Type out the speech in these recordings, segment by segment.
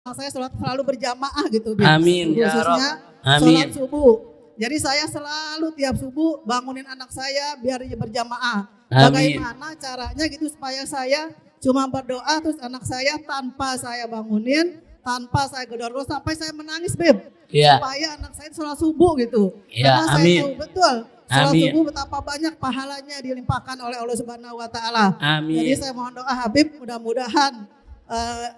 Saya selalu berjamaah gitu, Amin ya khususnya Rabb. Amin. sholat subuh. Jadi saya selalu tiap subuh bangunin anak saya biar dia berjamaah. Amin. Bagaimana caranya gitu supaya saya cuma berdoa terus anak saya tanpa saya bangunin, tanpa saya gedor-gedor sampai saya menangis, Beb. Ya. Supaya anak saya sholat subuh gitu. Ya, Karena saya amin. tahu betul sholat Amin. subuh betapa banyak pahalanya dilimpahkan oleh Allah Subhanahu wa taala. Amin. Jadi saya mohon doa Habib, mudah-mudahan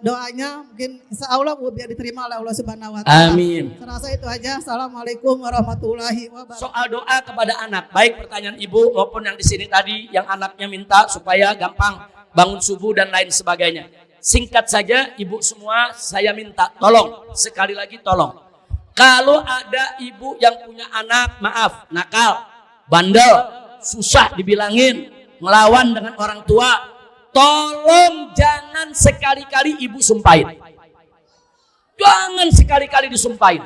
doanya mungkin insya Allah biar diterima oleh Allah Subhanahu wa taala. Amin. Saya rasa itu aja. Assalamualaikum warahmatullahi wabarakatuh. Soal doa kepada anak, baik pertanyaan ibu maupun yang di sini tadi yang anaknya minta supaya gampang bangun subuh dan lain sebagainya. Singkat saja ibu semua, saya minta tolong sekali lagi tolong. Kalau ada ibu yang punya anak, maaf, nakal, bandel, susah dibilangin, ngelawan dengan orang tua, tolong jangan sekali-kali ibu sumpahin. Jangan sekali-kali disumpahin.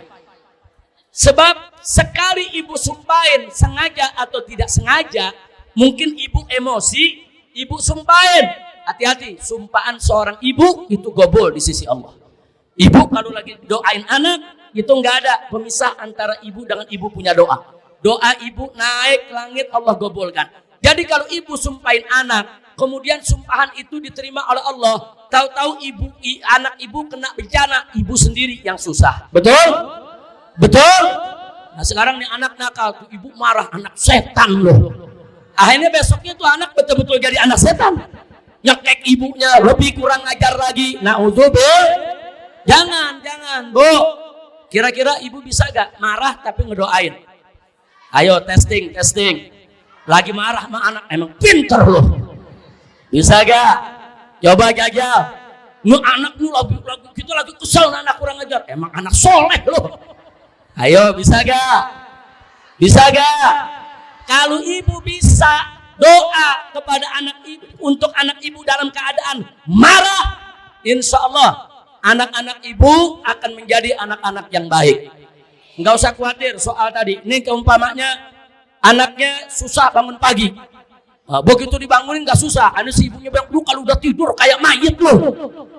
Sebab sekali ibu sumpahin, sengaja atau tidak sengaja, mungkin ibu emosi, ibu sumpahin. Hati-hati, sumpahan seorang ibu itu gobol di sisi Allah. Ibu kalau lagi doain anak, itu nggak ada pemisah antara ibu dengan ibu punya doa. Doa ibu naik ke langit, Allah gobolkan. Jadi kalau ibu sumpahin anak, kemudian sumpahan itu diterima oleh Allah, tahu-tahu anak ibu kena bencana, ibu sendiri yang susah. Betul? Betul? Nah sekarang nih anak nakal, tuh ibu marah, anak setan loh. Akhirnya besoknya tuh anak betul-betul jadi anak setan. Nyekek ibunya, lebih kurang ajar lagi. Na'udzubillah. Jangan, Bu. Kira-kira ibu bisa gak marah tapi ngedoain? Ayo testing. Lagi marah sama anak, emang pinter loh. Bisa gak? Coba gajal. Lu anak lu lagi kita lagi kesel, anak kurang ajar. Emang anak soleh loh. Ayo bisa gak? Bisa gak? Kalau ibu bisa doa kepada anak ibu untuk anak ibu dalam keadaan marah, insya Allah anak-anak ibu akan menjadi anak-anak yang baik. Nggak usah khawatir soal tadi. Ini keumpamanya anaknya susah bangun pagi. Nah, begitu dibangunin nggak susah. Ada si ibunya bilang, lu kalau udah tidur kayak mayit lu.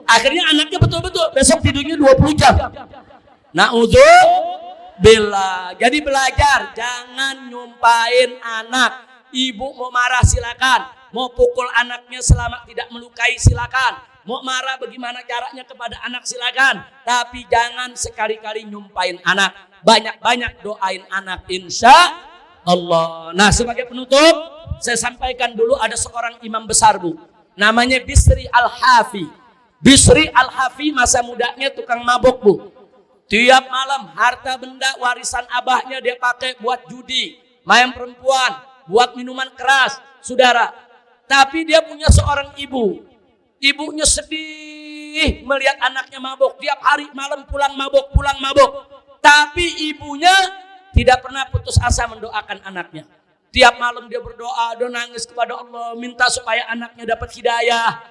Akhirnya anaknya betul-betul besok tidurnya 20 jam. Na'udzubillah. Jadi belajar, jangan nyumpahin anak. Ibu mau marah silakan, mau pukul anaknya selama tidak melukai silakan, mau marah bagaimana caranya kepada anak silakan, tapi jangan sekali-kali nyumpahin anak. Banyak-banyak doain anak insya Allah. Nah sebagai penutup saya sampaikan dulu ada seorang imam besar, Bu, namanya Bisri Al-Hafi. Bisri Al-Hafi masa mudanya tukang mabok, Bu. Tiap malam harta benda warisan abahnya dia pakai buat judi, main perempuan, buat minuman keras, saudara. Tapi dia punya seorang ibu. Ibunya sedih melihat anaknya mabok. Tiap hari malam pulang mabok. Tapi ibunya tidak pernah putus asa mendoakan anaknya. Tiap malam dia berdoa, dia nangis kepada Allah, minta supaya anaknya dapat hidayah.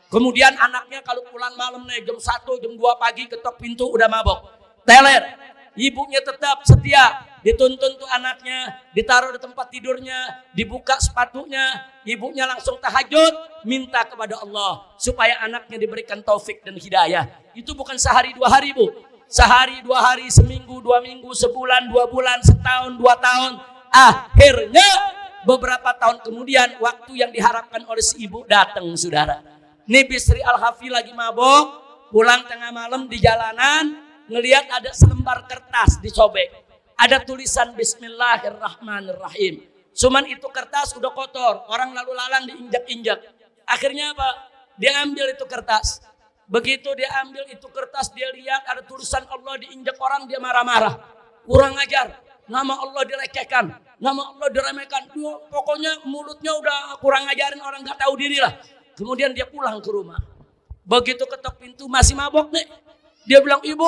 Kemudian anaknya kalau pulang malam nih jam 1, jam 2 pagi ketok pintu udah mabok. Teler. Ibunya tetap setia, dituntun tuh anaknya, ditaruh di tempat tidurnya, dibuka sepatunya, ibunya langsung tahajud, minta kepada Allah supaya anaknya diberikan taufik dan hidayah. Itu bukan sehari 2 hari, Bu. Sehari 2 hari, seminggu 2 minggu, sebulan 2 bulan, setahun 2 tahun. Akhirnya beberapa tahun kemudian waktu yang diharapkan oleh si ibu datang, saudara. Nih Bisri Al-Hafi lagi mabok, pulang tengah malam di jalanan, ngelihat ada selembar kertas disobek. Ada tulisan Bismillahirrahmanirrahim. Cuman itu kertas udah kotor, orang lalu lalang diinjak-injak. Akhirnya apa? Dia ambil itu kertas. Begitu dia ambil itu kertas, dia lihat ada tulisan Allah diinjak orang, dia marah-marah. Kurang ajar, nama Allah direcehkan, nama Allah diremehkan. Pokoknya mulutnya udah kurang ajarin orang, gak tahu diri lah. Kemudian dia pulang ke rumah. Begitu ketok pintu masih mabok nih. Dia bilang, ibu,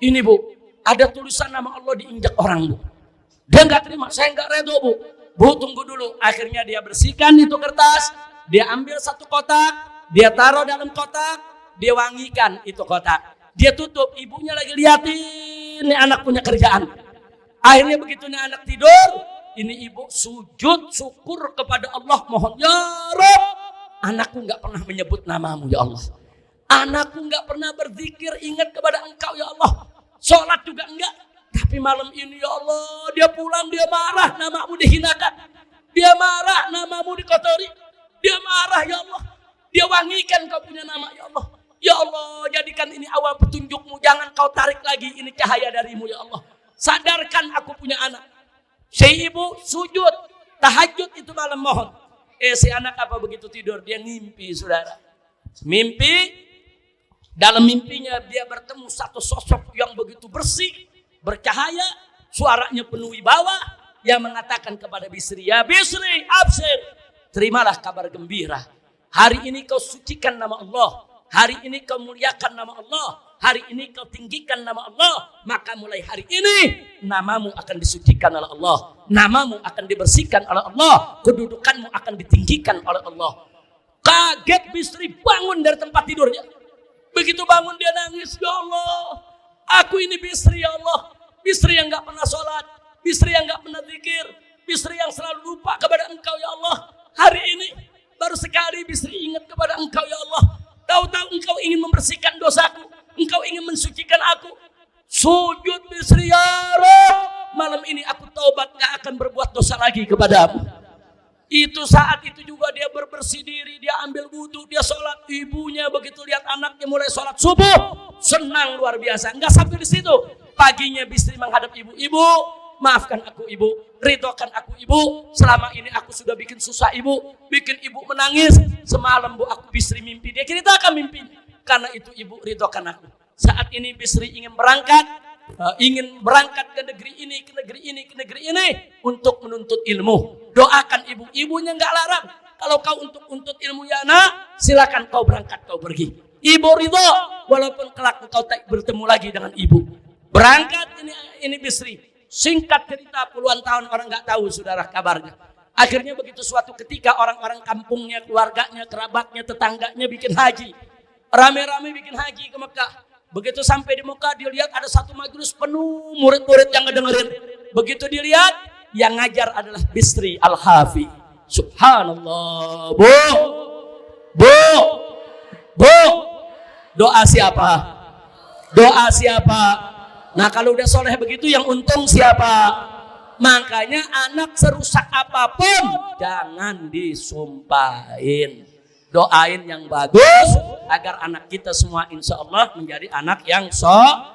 ini Bu, ada tulisan nama Allah diinjak orang, Bu. Dia nggak terima, saya nggak redo, Bu. Bu tunggu dulu. Akhirnya dia bersihkan itu kertas, dia ambil satu kotak, dia taruh dalam kotak, dia wangikan itu kotak. Dia tutup, ibunya lagi liatin, ini anak punya kerjaan. Akhirnya begitu nih anak tidur, ini ibu sujud syukur kepada Allah, mohon ya Rabb, anakku nggak pernah menyebut namamu ya Allah. Anakku nggak pernah berzikir ingat kepada Engkau ya Allah. Sholat juga enggak. Tapi malam ini ya Allah, dia pulang, dia marah, namamu dihinakan. Dia marah, namamu dikotori. Dia marah ya Allah. Dia wangikan kau punya nama ya Allah. Ya Allah, jadikan ini awal petunjukmu. Jangan kau tarik lagi ini cahaya darimu ya Allah. Sadarkan aku punya anak. Si ibu sujud, tahajud itu malam mohon. Si anak apa begitu tidur? Dia ngimpi saudara. Mimpi, dalam mimpinya dia bertemu satu sosok yang begitu bersih, bercahaya, suaranya penuh wibawa, yang mengatakan kepada Bisri, ya Bisri, absir, terimalah kabar gembira. Hari ini kau sucikan nama Allah. Hari ini kau muliakan nama Allah. Hari ini kau tinggikan nama Allah. Maka mulai hari ini namamu akan disucikan oleh Allah. Namamu akan dibersihkan oleh Allah. Kedudukanmu akan ditinggikan oleh Allah. Kaget Bisri bangun dari tempat tidurnya. Begitu bangun dia nangis. Ya Allah, aku ini Bisri ya Allah. Bisri yang gak pernah sholat. Bisri yang gak pernah zikir. Bisri yang selalu lupa kepada Engkau ya Allah. Hari ini baru sekali Bisri ingat kepada Engkau ya Allah. Tahu-tahu Engkau ingin membersihkan dosaku. Engkau ingin mensucikan aku. Sujud Bisri ya Rabb. Malam ini aku taubat, gak akan berbuat dosa lagi kepadamu. Itu saat itu juga dia berbersih diri. Dia ambil wudhu, dia sholat. Ibunya begitu lihat anaknya mulai sholat subuh, senang luar biasa. Enggak sampai di situ. Paginya Bisri menghadap ibu. Ibu, maafkan aku ibu, ridhokan aku ibu. Selama ini aku sudah bikin susah ibu, bikin ibu menangis. Semalam bu aku Bisri mimpi. Dia ceritakan mimpinya. Karena itu ibu ridhokan aku. Saat ini Bisri ingin berangkat ke negeri ini, ke negeri ini, ke negeri ini untuk menuntut ilmu. Doakan ibu. Ibunya nggak larang. Kalau kau untuk ilmu ya nak, silakan kau berangkat, kau pergi. Ibu ridho, walaupun kelak kau tak bertemu lagi dengan ibu. Berangkat ini Bisri. Singkat cerita puluhan tahun orang nggak tahu saudara kabarnya. Akhirnya begitu suatu ketika orang-orang kampungnya, keluarganya, kerabatnya, tetangganya bikin haji. Rame-rame bikin haji ke Mekah. Begitu sampai di Mekah dia lihat ada satu majelis penuh murid-murid yang ngedengerin. Begitu dilihat yang ngajar adalah Bisri Al-Hafi. Subhanallah. Bu. Doa siapa? Doa siapa? Nah kalau udah soleh begitu yang untung siapa? Makanya anak serusak apapun jangan disumpahin. Doain yang bagus agar anak kita semua insya Allah menjadi anak yang soleh.